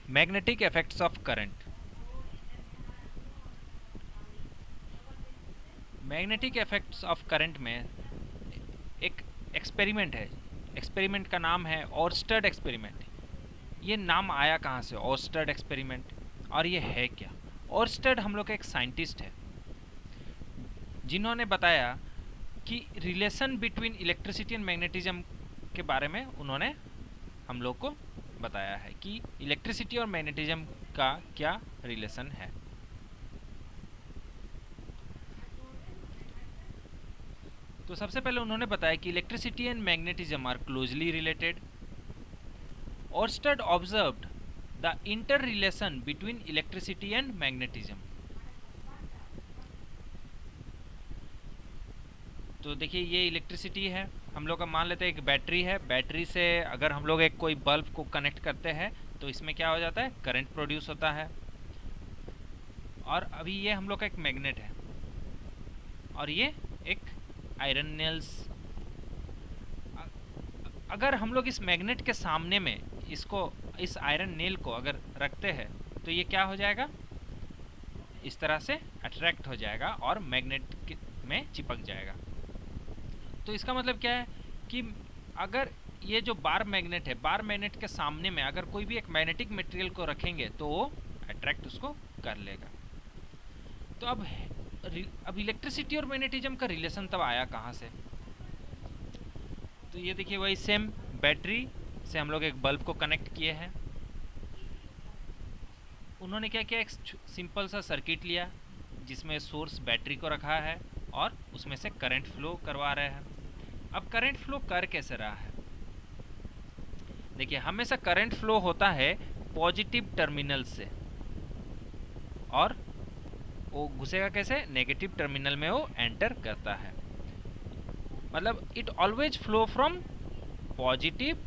Magnetic effects of current. Magnetic effects of current में एक experiment है। एक्सपेरिमेंट का नाम है ओर्स्टेड एक्सपेरिमेंट। ये नाम आया कहाँ से, ओर्स्टेड एक्सपेरिमेंट, और ये है क्या? ओर्स्टेड हम लोग का एक साइंटिस्ट है जिन्होंने बताया कि relation between electricity and magnetism के बारे में उन्होंने हम लोग को बताया है कि इलेक्ट्रिसिटी और मैग्नेटिज्म का क्या रिलेशन है। तो सबसे पहले उन्होंने बताया कि electricity and magnetism are closely related. Oersted observed the interrelation between electricity and magnetism. तो देखिए ये इलेक्ट्रिसिटी है, हम लोग का मान लेते हैं एक बैटरी है। बैटरी से अगर हम लोग एक कोई बल्ब को कनेक्ट करते हैं तो इसमें क्या हो जाता है, करंट प्रोड्यूस होता है। और अभी ये हम लोग का एक मैग्नेट है और ये एक आयरन नेल्स। अगर हम लोग इस मैग्नेट के सामने में इसको, इस आयरन नेल को अगर रखते हैं तो ये क्या हो जाएगा, इस तरह से अट्रैक्ट हो जाएगा और मैग्नेट में चिपक जाएगा। तो इसका मतलब क्या है कि अगर ये जो बार मैग्नेट है, बार मैग्नेट के सामने में अगर कोई भी एक मैग्नेटिक मटेरियल को रखेंगे तो वो अट्रैक्ट उसको कर लेगा। तो अब इलेक्ट्रिसिटी और मैग्नेटिज्म का रिलेशन तब आया कहाँ से? तो ये देखिए वही सेम बैटरी से हम लोग एक बल्ब को कनेक्ट किए हैं। उन्होंने क्या किया, एक सिंपल सा सर्किट लिया जिसमें सोर्स बैटरी को रखा है और उसमें से करंट फ्लो करवा रहे हैं। अब करंट फ्लो कर कैसे रहा है? देखिए हमेशा करंट फ्लो होता है पॉजिटिव टर्मिनल से और वो घुसेगा कैसे, नेगेटिव टर्मिनल में वो एंटर करता है। मतलब it always flow from positive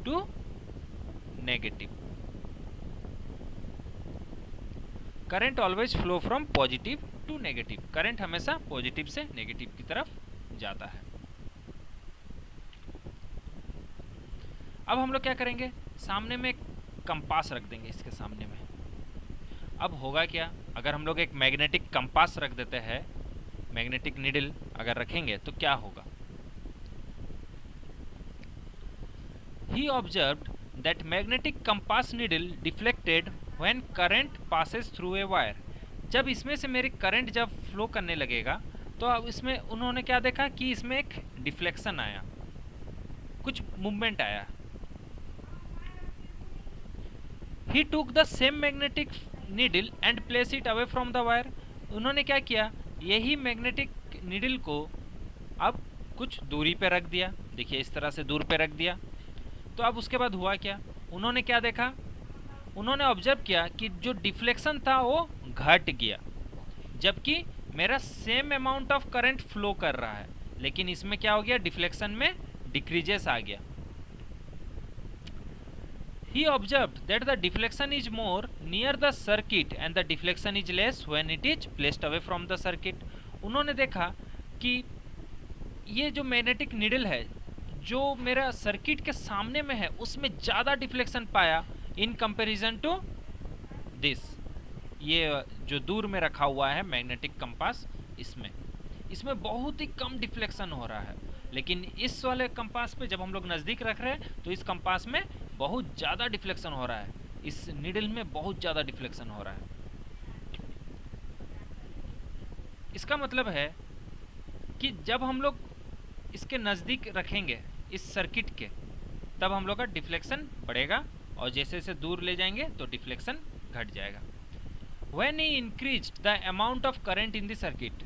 to negative. Current always flow from positive to negative. Current हमेशा पॉजिटिव से नेगेटिव की तरफ जाता है। अब हम लोग क्या करेंगे, सामने में एक कंपास रख देंगे इसके सामने में। अब होगा क्या, अगर हम लोग एक मैग्नेटिक कंपास रख देते हैं, मैग्नेटिक नीडल अगर रखेंगे तो क्या होगा? He observed that magnetic compass needle deflected when current passes through a wire. जब इसमें से मेरी करंट जब फ्लो करने लगेगा तो अब इसमें उन्होंने क्या देखा कि इसमें एक डिफ्लेक्शन आया, कुछ मूवमेंट आया। He took the same magnetic needle and placed it away from the wire. उन्होंने क्या किया, यही मैग्नेटिक नीडल को अब कुछ दूरी पे रख दिया। देखिए इस तरह से दूर पे रख दिया। तो अब उसके बाद हुआ क्या, उन्होंने क्या देखा, उन्होंने ऑब्जर्व किया कि जो डिफ्लेक्शन था वो घट गया, जबकि मेरा same amount of current flow कर रहा है, लेकिन इसमें क्या हो गया, डिफ्लेक्शन में डिक्रीजेस आ गया। He observed that the deflection is more near the circuit and the deflection is less when it is placed away from the circuit. उन्होंने देखा कि ये जो मैग्नेटिक नीडल है जो मेरा सर्किट के सामने में है उसमें ज़्यादा डिफ्लेक्शन पाया इन कंपैरिजन टू दिस, ये जो दूर में रखा हुआ है मैग्नेटिक कंपास, इसमें बहुत ही कम डिफ्लेक्शन हो रहा है। लेकिन इस वाले कंपास पे जब हम लोग नज़दीक रख रहे हैं तो इस कंपास में बहुत ज़्यादा डिफ्लेक्शन हो रहा है, इस नीडल में बहुत ज़्यादा डिफ्लेक्शन हो रहा है। इसका मतलब है कि जब हम लोग इसके नज़दीक रखेंगे इस सर्किट के, तब हम लोग का डिफ्लेक्शन बढ़ेगा और जैसे जैसे दूर ले जाएंगे तो डिफ्लेक्शन घट जाएगा। When he increased the amount of current in the circuit,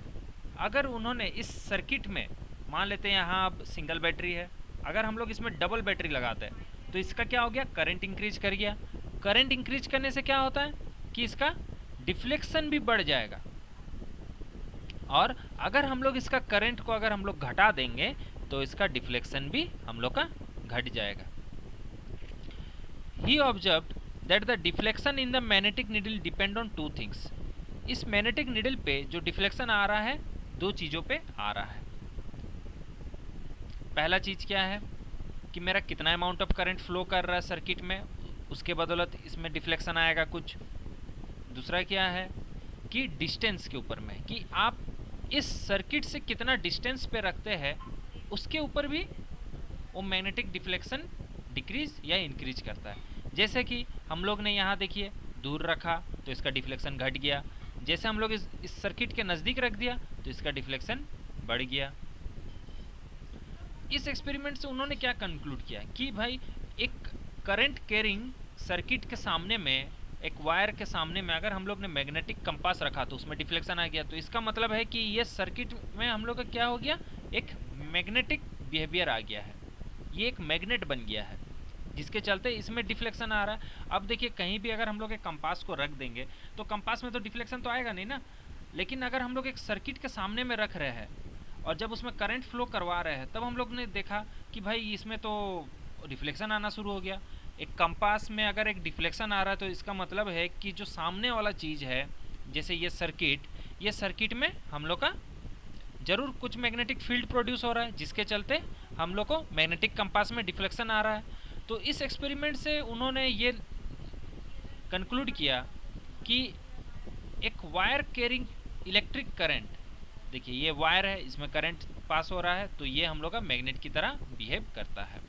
अगर उन्होंने इस सर्किट में, मान लेते हैं यहाँ अब सिंगल बैटरी है, अगर हम लोग इसमें डबल बैटरी लगाते हैं तो इसका क्या हो गया, करंट इंक्रीज कर गया। करंट इंक्रीज करने से क्या होता है कि इसका डिफ्लेक्शन भी बढ़ जाएगा, और अगर हम लोग इसका करंट को अगर हम लोग घटा देंगे तो इसका डिफ्लेक्शन भी हम लोग का घट जाएगा। He observed that the deflection in the magnetic needle depend on two things. इस मैग्नेटिक नीडल पे जो डिफ्लेक्शन आ रहा है दो चीज़ों पे आ रहा है। पहला चीज़ क्या है कि मेरा कितना अमाउंट ऑफ करंट फ्लो कर रहा है सर्किट में, उसके बदौलत इसमें डिफ्लेक्शन आएगा कुछ। दूसरा क्या है कि डिस्टेंस के ऊपर में, कि आप इस सर्किट से कितना डिस्टेंस पे रखते हैं उसके ऊपर भी वो मैग्नेटिक डिफ्लेक्शन डिक्रीज या इंक्रीज करता है। जैसे कि हम लोग ने यहाँ देखिए दूर रखा तो इसका डिफ्लेक्शन घट गया, जैसे हम लोग इस सर्किट के नज़दीक रख दिया तो इसका डिफ्लेक्शन बढ़ गया। इस एक्सपेरिमेंट से उन्होंने क्या कंक्लूड किया कि भाई एक करंट कैरिंग सर्किट के सामने में, एक वायर के सामने में अगर हम लोग ने मैग्नेटिक कंपास रखा तो उसमें डिफ्लेक्शन आ गया, तो इसका मतलब है कि ये सर्किट में हम लोग का क्या हो गया, एक मैग्नेटिक बिहेवियर आ गया है, ये एक मैग्नेट बन गया है जिसके चलते इसमें डिफ्लेक्शन आ रहा है। अब देखिए कहीं भी अगर हम लोग एक कंपास को रख देंगे तो कंपास में तो डिफ्लेक्शन तो आएगा नहीं ना, लेकिन अगर हम लोग एक सर्किट के सामने में रख रहे हैं और जब उसमें करंट फ्लो करवा रहे हैं तब हम लोग ने देखा कि भाई इसमें तो डिफ्लेक्शन आना शुरू हो गया। एक कंपास में अगर एक डिफ्लेक्शन आ रहा है तो इसका मतलब है कि जो सामने वाला चीज़ है, जैसे ये सर्किट में हम लोग का जरूर कुछ मैग्नेटिक फील्ड प्रोड्यूस हो रहा है जिसके चलते हम लोग को मैग्नेटिक कंपास में डिफ्लेक्शन आ रहा है। तो इस एक्सपेरिमेंट से उन्होंने ये कंक्लूड किया कि एक वायर कैरिंग इलेक्ट्रिक करंट, देखिए ये वायर है, इसमें करंट पास हो रहा है तो ये हम लोग का मैग्नेट की तरह बिहेव करता है।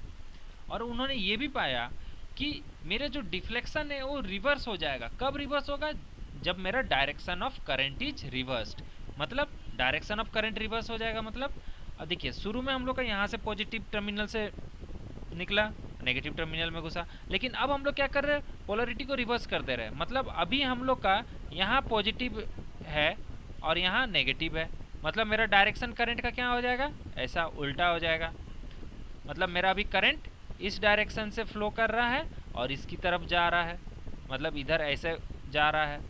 और उन्होंने ये भी पाया कि मेरे जो डिफ्लेक्शन है वो रिवर्स हो जाएगा। कब रिवर्स होगा, जब मेरा direction of current is reversed. मतलब डायरेक्शन ऑफ करंट रिवर्स हो जाएगा मतलब, अब देखिए शुरू में हम लोग का यहाँ से पॉजिटिव टर्मिनल से निकला, नेगेटिव टर्मिनल में घुसा, लेकिन अब हम लोग क्या कर रहे हैं, पोलरिटी को रिवर्स कर दे रहे हैं। मतलब अभी हम लोग का यहाँ पॉजिटिव है और यहाँ नेगेटिव है, मतलब मेरा डायरेक्शन करंट का क्या हो जाएगा, ऐसा उल्टा हो जाएगा। मतलब मेरा अभी करंट इस डायरेक्शन से फ्लो कर रहा है और इसकी तरफ जा रहा है, मतलब इधर ऐसे जा रहा है।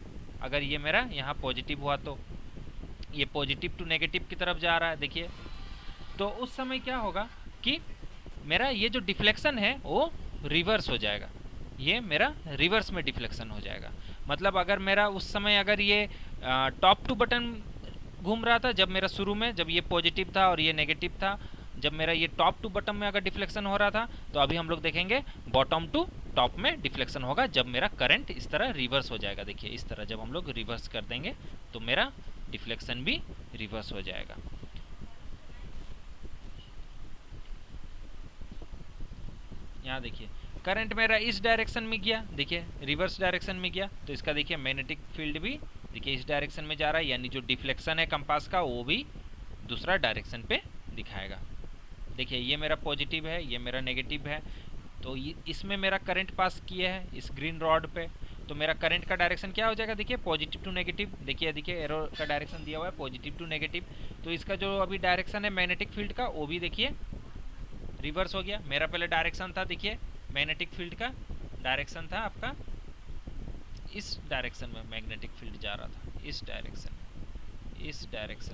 अगर ये मेरा यहाँ पॉजिटिव हुआ तो ये पॉजिटिव टू नेगेटिव की तरफ जा रहा है, देखिए। तो उस समय क्या होगा कि मेरा ये जो डिफ्लेक्शन है वो रिवर्स हो जाएगा, ये मेरा रिवर्स में डिफ्लेक्शन हो जाएगा। मतलब अगर मेरा उस समय अगर ये टॉप टू बटन घूम रहा था, जब मेरा शुरू में जब ये पॉजिटिव था और ये नेगेटिव था, जब मेरा ये टॉप टू बटन में अगर डिफ्लेक्शन हो रहा था, तो अभी हम लोग देखेंगे बॉटम टू टॉप में डिफ्लेक्शन होगा जब मेरा करंट इस तरह रिवर्स हो जाएगा। देखिए इस तरह जब हम लोग रिवर्स कर देंगे तो मेरा डिफ्लेक्शन भी रिवर्स हो जाएगा। यहाँ देखिए करंट मेरा इस डायरेक्शन में गया, देखिए रिवर्स डायरेक्शन में गया, तो इसका देखिए मैग्नेटिक फील्ड भी देखिए इस डायरेक्शन में जा रहा है, यानी जो डिफ्लेक्शन है कंपास का वो भी दूसरा डायरेक्शन पे दिखाएगा। देखिए ये मेरा पॉजिटिव है, ये मेरा नेगेटिव है, तो इसमें मेरा करंट पास किया है इस ग्रीन रॉड पे, तो मेरा करंट का डायरेक्शन क्या हो जाएगा, देखिए पॉजिटिव टू नेगेटिव। देखिए एरो का डायरेक्शन दिया हुआ है पॉजिटिव टू नेगेटिव, तो इसका जो अभी डायरेक्शन है मैग्नेटिक फील्ड का वो भी देखिए रिवर्स हो गया। मेरा पहले डायरेक्शन था, देखिए मैग्नेटिक फील्ड का डायरेक्शन था आपका इस डायरेक्शन में मैग्नेटिक फील्ड जा रहा था, इस डायरेक्शन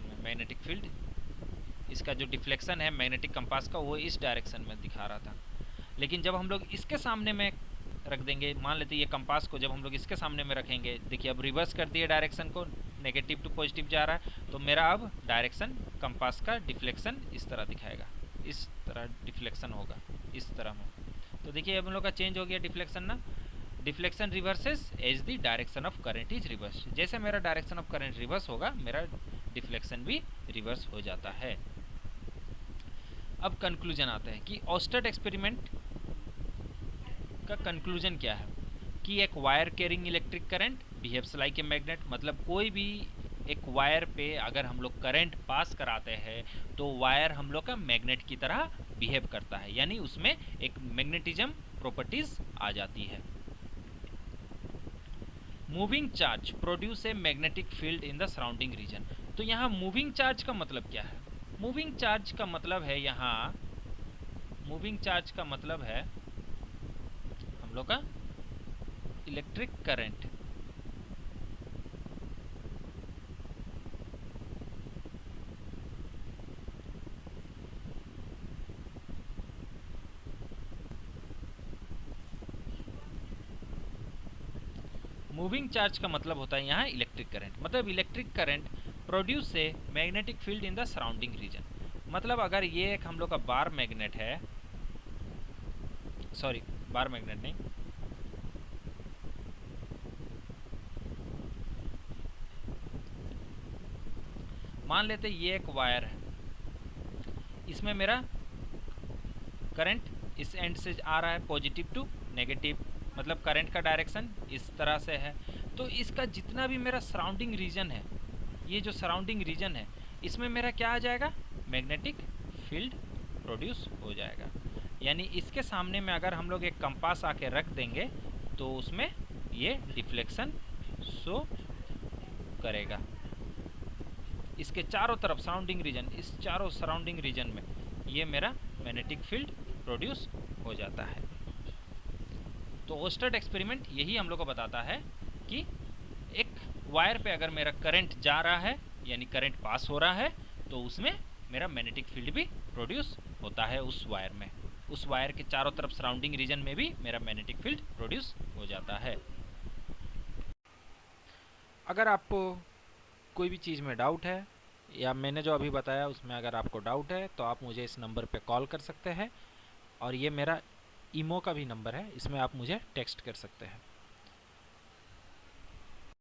में मैग्नेटिक फील्ड, इसका जो डिफ्लेक्शन है मैग्नेटिक कंपास का वो इस डायरेक्शन में दिखा रहा था। लेकिन जब हम लोग इसके सामने में रख देंगे, मान लेते ये कंपास को जब हम लोग इसके सामने में रखेंगे, देखिए अब रिवर्स कर दिए डायरेक्शन को, नेगेटिव टू पॉजिटिव जा रहा है, तो मेरा अब डायरेक्शन कंपास का डिफ्लेक्शन इस तरह दिखाएगा, इस तरह डिफ्लेक्शन होगा इस तरह में। तो देखिए अब हम लोग का चेंज हो गया डिफ्लेक्शन ना, deflection reverses as the direction of current is reverse. जैसे मेरा डायरेक्शन ऑफ करंट रिवर्स होगा मेरा डिफ्लेक्शन भी रिवर्स हो जाता है। अब कंक्लूजन आता है कि ऑस्टेड एक्सपेरिमेंट का कंक्लूजन क्या है कि एक wire carrying electric current behaves like a magnet. मतलब कोई भी एक वायर पे अगर हम लोग करंट पास कराते हैं तो वायर हम लोग का मैग्नेट की तरह बिहेव करता है, यानी उसमें एक मैग्नेटिज्म प्रॉपर्टीज आ जाती है। Moving charge produce a magnetic field in the surrounding reason. तो यहाँ मूविंग चार्ज का मतलब क्या है, मूविंग चार्ज का मतलब है यहाँ मूविंग चार्ज का मतलब है हम लोग का इलेक्ट्रिक करंट। मूविंग चार्ज का मतलब होता है यहाँ इलेक्ट्रिक करंट। मतलब इलेक्ट्रिक करंट प्रोड्यूस से magnetic field in the surrounding reason. मतलब अगर ये एक हम लोग का बार मैग्नेट है, सॉरी बार मैग्नेट नहीं, मान लेते ये एक वायर है, इसमें मेरा करंट इस एंड से आ रहा है पॉजिटिव टू नेगेटिव, मतलब करंट का डायरेक्शन इस तरह से है। तो इसका जितना भी मेरा सराउंडिंग रीजन है, ये जो सराउंडिंग रीजन है, इसमें मेरा क्या आ जाएगा, मैग्नेटिक फील्ड प्रोड्यूस हो जाएगा। यानी इसके सामने में अगर हम लोग एक कंपास आके रख देंगे तो उसमें ये डिफ्लेक्शन शो करेगा। इसके चारों तरफ सराउंडिंग रीजन, इस चारों सराउंडिंग रीजन में ये मेरा मैग्नेटिक फील्ड प्रोड्यूस हो जाता है। तो ओस्टर्ड एक्सपेरिमेंट यही हम लोग को बताता है कि एक वायर पे अगर मेरा करंट जा रहा है, यानी करंट पास हो रहा है, तो उसमें मेरा मैग्नेटिक फील्ड भी प्रोड्यूस होता है उस वायर में। उस वायर के चारों तरफ सराउंडिंग रीजन में भी मेरा मैग्नेटिक फील्ड प्रोड्यूस हो जाता है। अगर आपको कोई भी चीज़ में डाउट है या मैंने जो अभी बताया उसमें अगर आपको डाउट है तो आप मुझे इस नंबर पे कॉल कर सकते हैं, और ये मेरा ईमो का भी नंबर है, इसमें आप मुझे टेक्स्ट कर सकते हैं।